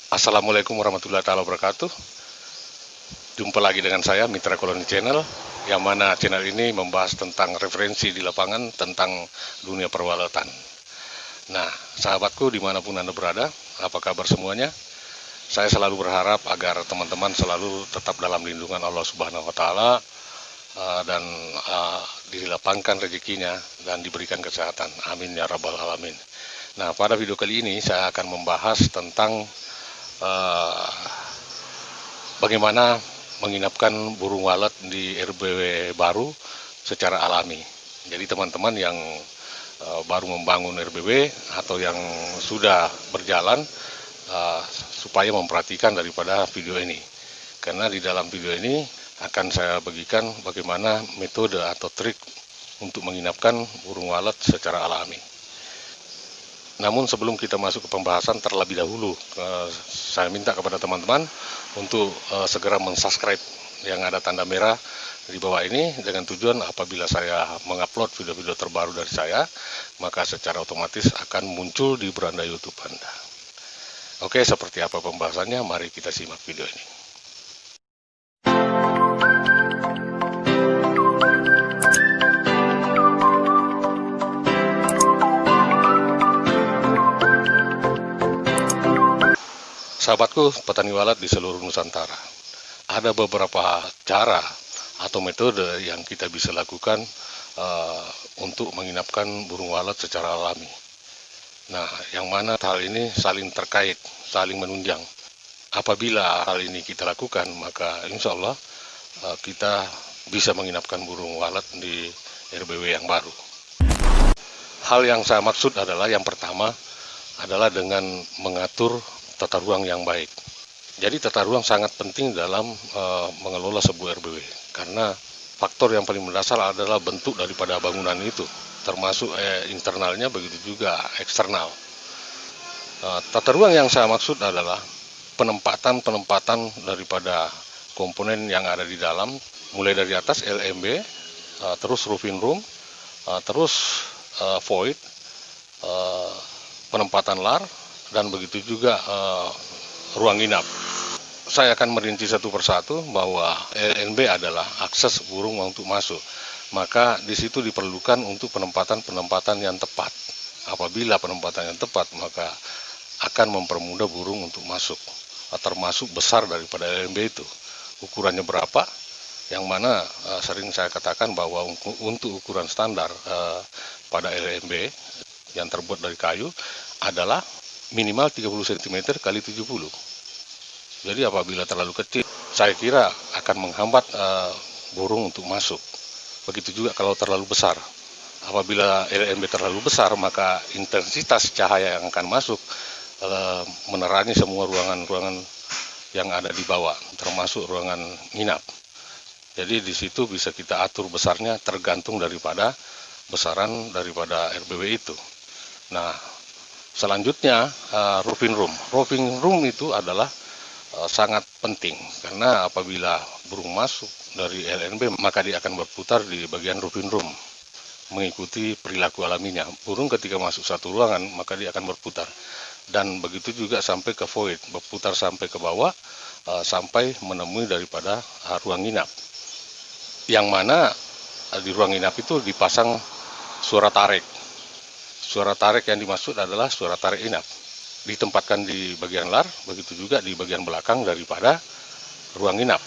Assalamualaikum warahmatullahi wabarakatuh. Jumpa lagi dengan saya, Mitra Koloni Channel, yang mana channel ini membahas tentang referensi di lapangan tentang dunia perwalatan. Nah, sahabatku dimanapun Anda berada, apa kabar semuanya? Saya selalu berharap agar teman-teman selalu tetap dalam lindungan Allah Subhanahu wa Ta'ala, dan dilapangkan rezekinya dan diberikan kesehatan. Amin ya Rabbal Alamin. Nah, pada video kali ini saya akan membahas tentang bagaimana menginapkan burung walet di RBW baru secara alami. Jadi teman-teman yang baru membangun RBW atau yang sudah berjalan, supaya memperhatikan daripada video ini. Karena di dalam video ini akan saya bagikan bagaimana metode atau trik untuk menginapkan burung walet secara alami. Namun sebelum kita masuk ke pembahasan terlebih dahulu, saya minta kepada teman-teman untuk segera mensubscribe yang ada tanda merah di bawah ini, dengan tujuan apabila saya mengupload video-video terbaru dari saya, maka secara otomatis akan muncul di beranda YouTube Anda. Oke, seperti apa pembahasannya? Mari kita simak video ini. Sahabatku petani walet di seluruh Nusantara, ada beberapa cara atau metode yang kita bisa lakukan untuk menginapkan burung walet secara alami. Nah, yang mana hal ini saling terkait, saling menunjang. Apabila hal ini kita lakukan, maka insya Allah kita bisa menginapkan burung walet di RBW yang baru. Hal yang saya maksud adalah yang pertama adalah dengan mengatur tata ruang yang baik. Jadi tata ruang sangat penting dalam mengelola sebuah RBW, karena faktor yang paling mendasar adalah bentuk daripada bangunan itu, termasuk internalnya, begitu juga eksternal. Tata ruang yang saya maksud adalah penempatan daripada komponen yang ada di dalam, mulai dari atas LMB, terus roofing room, terus void, penempatan lar, dan begitu juga ruang inap. Saya akan merinci satu persatu bahwa LNB adalah akses burung untuk masuk. Maka di situ diperlukan untuk penempatan yang tepat. Apabila penempatan yang tepat, maka akan mempermudah burung untuk masuk. Termasuk besar daripada LNB itu. Ukurannya berapa? Yang mana sering saya katakan bahwa untuk ukuran standar pada LNB yang terbuat dari kayu adalah minimal 30 cm kali 70. Jadi apabila terlalu kecil, saya kira akan menghambat burung untuk masuk. Begitu juga kalau terlalu besar. Apabila LMB terlalu besar, maka intensitas cahaya yang akan masuk menerangi semua ruangan-ruangan yang ada di bawah, termasuk ruangan nginap. Jadi di situ bisa kita atur besarnya tergantung daripada besaran daripada RBW itu. Nah, selanjutnya roofing room. Roofing room itu adalah sangat penting, karena apabila burung masuk dari LNB, maka dia akan berputar di bagian roofing room, mengikuti perilaku alaminya. Burung ketika masuk satu ruangan, maka dia akan berputar. Dan begitu juga sampai ke void, berputar sampai ke bawah, sampai menemui daripada ruang inap. Yang mana di ruang inap itu dipasang suara tarik. Suara tarik yang dimaksud adalah suara tarik inap. Ditempatkan di bagian lar, begitu juga di bagian belakang daripada ruang inap.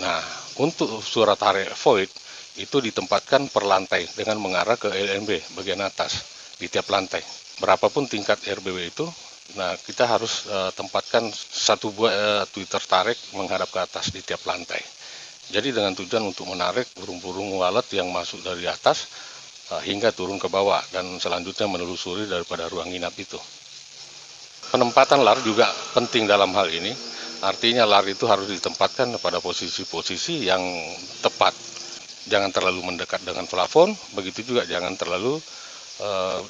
Nah, untuk suara tarik void itu ditempatkan per lantai dengan mengarah ke LNB bagian atas di tiap lantai. Berapapun tingkat RBW itu, nah kita harus tempatkan satu buah Twitter tarik menghadap ke atas di tiap lantai. Jadi dengan tujuan untuk menarik burung-burung walet yang masuk dari atas hingga turun ke bawah dan selanjutnya menelusuri daripada ruang inap itu. Penempatan lar juga penting dalam hal ini, artinya lar itu harus ditempatkan pada posisi-posisi yang tepat. Jangan terlalu mendekat dengan plafon, begitu juga jangan terlalu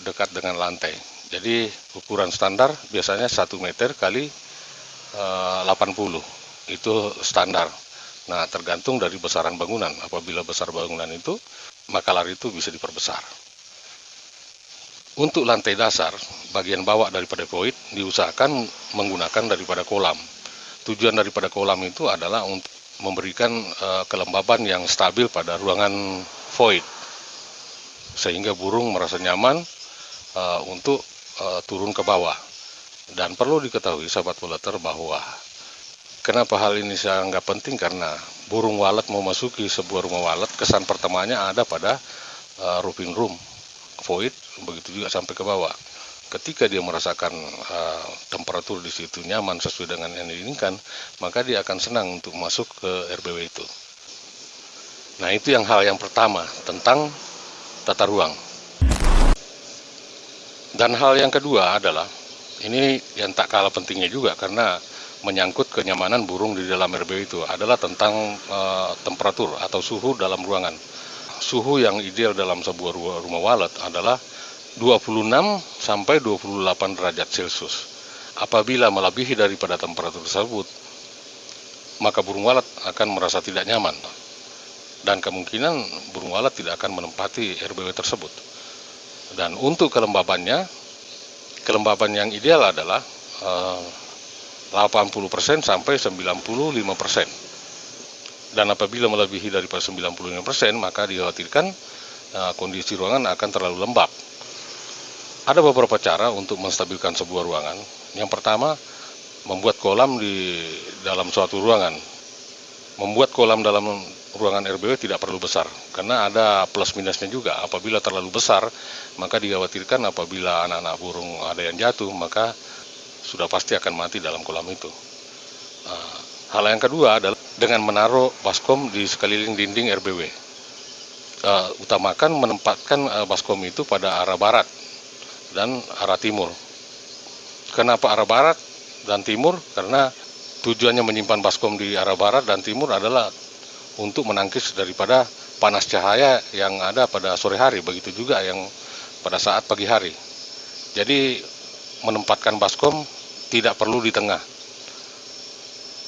dekat dengan lantai. Jadi ukuran standar biasanya 1 meter kali 80, itu standar. Nah, tergantung dari besaran bangunan. Apabila besar bangunan itu, maka lar itu bisa diperbesar. Untuk lantai dasar, bagian bawah daripada void diusahakan menggunakan daripada kolam. Tujuan daripada kolam itu adalah untuk memberikan kelembaban yang stabil pada ruangan void, sehingga burung merasa nyaman untuk turun ke bawah. Dan perlu diketahui sahabat peleter bahwa kenapa hal ini saya anggap penting, karena burung walet memasuki sebuah rumah walet, kesan pertamanya ada pada roofing room void, begitu juga sampai ke bawah. Ketika dia merasakan temperatur di situ nyaman sesuai dengan yang diinginkan, maka dia akan senang untuk masuk ke RBW itu. Nah, itu hal yang pertama tentang tata ruang. Dan hal yang kedua adalah, ini yang tak kalah pentingnya juga karena menyangkut kenyamanan burung di dalam RBW itu, adalah tentang temperatur atau suhu dalam ruangan. Suhu yang ideal dalam sebuah rumah walet adalah 26 sampai 28 derajat Celcius. Apabila melebihi daripada temperatur tersebut, maka burung walet akan merasa tidak nyaman. Dan kemungkinan burung walet tidak akan menempati RBW tersebut. Dan untuk kelembaban yang ideal adalah 80% sampai 95%. Dan apabila melebihi daripada 95%, maka dikhawatirkan kondisi ruangan akan terlalu lembab. Ada beberapa cara untuk menstabilkan sebuah ruangan. Yang pertama, membuat kolam di dalam suatu ruangan. Membuat kolam dalam ruangan RBW tidak perlu besar, karena ada plus minusnya juga. Apabila terlalu besar, maka dikhawatirkan apabila anak-anak burung ada yang jatuh, maka sudah pasti akan mati dalam kolam itu. Hal yang kedua adalah dengan menaruh baskom di sekeliling dinding RBW. Utamakan menempatkan baskom itu pada arah barat dan arah timur. Kenapa arah barat dan timur? Karena tujuannya menyimpan baskom di arah barat dan timur adalah untuk menangkis daripada panas cahaya yang ada pada sore hari, begitu juga yang pada saat pagi hari. Jadi menempatkan baskom tidak perlu di tengah,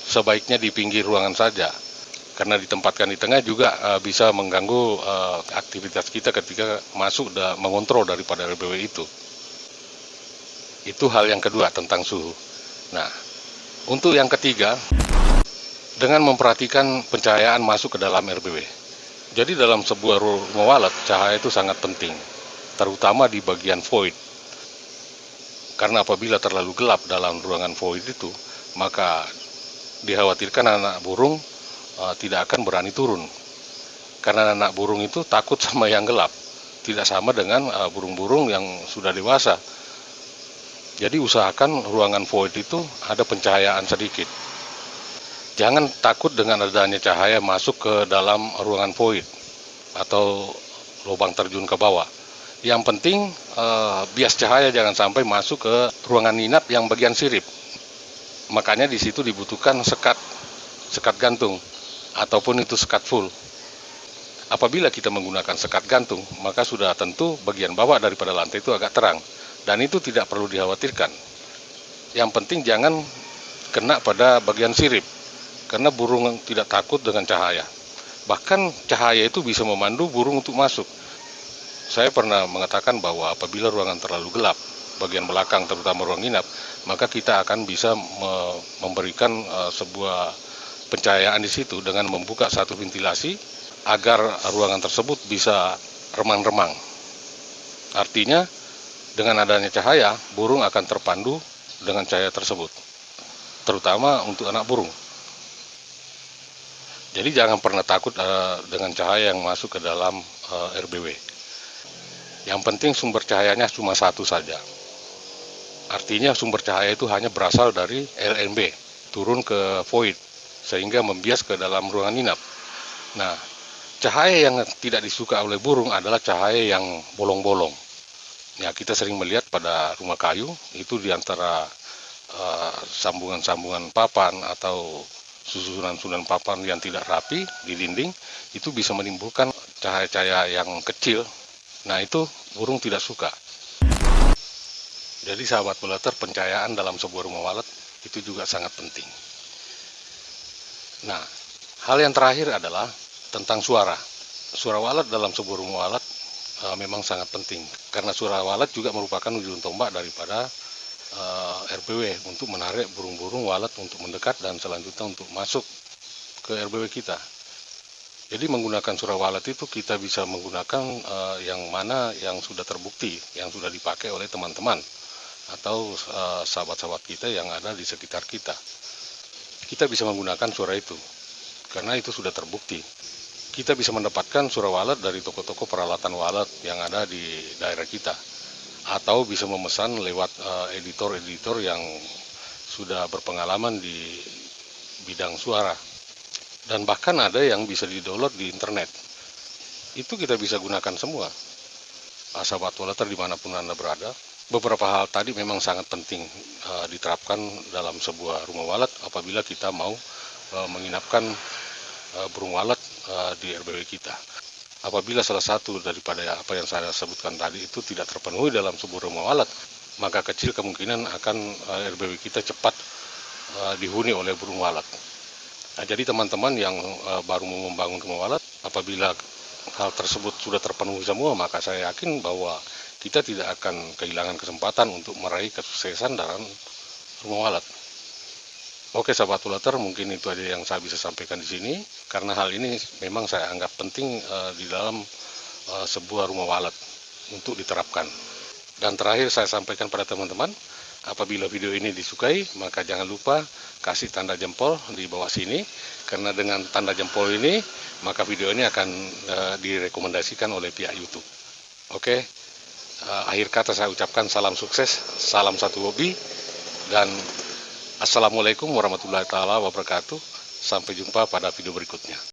sebaiknya di pinggir ruangan saja, karena ditempatkan di tengah juga bisa mengganggu aktivitas kita ketika masuk dan mengontrol daripada RBW itu. Itu hal yang kedua tentang suhu. Nah, untuk yang ketiga, dengan memperhatikan pencahayaan masuk ke dalam RBW. Jadi dalam sebuah rumah walet, cahaya itu sangat penting, terutama di bagian void. Karena apabila terlalu gelap dalam ruangan void itu, maka dikhawatirkan anak burung tidak akan berani turun. Karena anak burung itu takut sama yang gelap, tidak sama dengan burung-burung yang sudah dewasa. Jadi usahakan ruangan void itu ada pencahayaan sedikit. Jangan takut dengan adanya cahaya masuk ke dalam ruangan void atau lubang terjun ke bawah. Yang penting bias cahaya jangan sampai masuk ke ruangan nginap yang bagian sirip. Makanya di situ dibutuhkan sekat gantung ataupun itu sekat full. Apabila kita menggunakan sekat gantung, maka sudah tentu bagian bawah daripada lantai itu agak terang, dan itu tidak perlu dikhawatirkan. Yang penting jangan kena pada bagian sirip, karena burung tidak takut dengan cahaya. Bahkan cahaya itu bisa memandu burung untuk masuk. Saya pernah mengatakan bahwa apabila ruangan terlalu gelap, bagian belakang terutama ruang inap, maka kita akan bisa memberikan sebuah pencahayaan di situ dengan membuka satu ventilasi agar ruangan tersebut bisa remang-remang. Artinya dengan adanya cahaya, burung akan terpandu dengan cahaya tersebut, terutama untuk anak burung. Jadi jangan pernah takut dengan cahaya yang masuk ke dalam RBW. Yang penting sumber cahayanya cuma satu saja. Artinya sumber cahaya itu hanya berasal dari LNB, turun ke void, sehingga membias ke dalam ruangan inap. Nah, cahaya yang tidak disuka oleh burung adalah cahaya yang bolong-bolong. Ya, kita sering melihat pada rumah kayu, itu di antara sambungan-sambungan papan atau susunan-susunan papan yang tidak rapi di dinding, itu bisa menimbulkan cahaya-cahaya yang kecil. Nah, itu burung tidak suka. Jadi sahabat peleter, pencahayaan dalam sebuah rumah walet itu juga sangat penting. Nah, hal yang terakhir adalah tentang suara. Suara walet dalam sebuah rumah walet memang sangat penting karena suara walet juga merupakan ujung tombak daripada RBW untuk menarik burung-burung walet untuk mendekat dan selanjutnya untuk masuk ke RBW kita. Jadi menggunakan suara walet itu kita bisa menggunakan yang mana yang sudah terbukti, yang sudah dipakai oleh teman-teman atau sahabat-sahabat kita yang ada di sekitar kita. Kita bisa menggunakan suara itu karena itu sudah terbukti. Kita bisa mendapatkan suara walet dari toko-toko peralatan walet yang ada di daerah kita, atau bisa memesan lewat editor-editor yang sudah berpengalaman di bidang suara, dan bahkan ada yang bisa di-download di internet. Itu kita bisa gunakan semua. Sahabat waleter dimanapun Anda berada, beberapa hal tadi memang sangat penting diterapkan dalam sebuah rumah walet apabila kita mau menginapkan burung walet di RBW kita. Apabila salah satu daripada apa yang saya sebutkan tadi itu tidak terpenuhi dalam sebuah rumah walet, maka kecil kemungkinan akan RBW kita cepat dihuni oleh burung walet. Nah, jadi teman-teman yang baru mau membangun rumah walet, apabila hal tersebut sudah terpenuhi semua, maka saya yakin bahwa kita tidak akan kehilangan kesempatan untuk meraih kesuksesan dalam rumah walet. Oke sahabat waleter, mungkin itu aja yang saya bisa sampaikan di sini, karena hal ini memang saya anggap penting di dalam sebuah rumah walet untuk diterapkan. Dan terakhir saya sampaikan pada teman-teman, apabila video ini disukai, maka jangan lupa kasih tanda jempol di bawah sini, karena dengan tanda jempol ini, maka video ini akan direkomendasikan oleh pihak YouTube. Oke, akhir kata saya ucapkan salam sukses, salam satu hobi, dan Assalamualaikum warahmatullahi wabarakatuh. Sampai jumpa pada video berikutnya.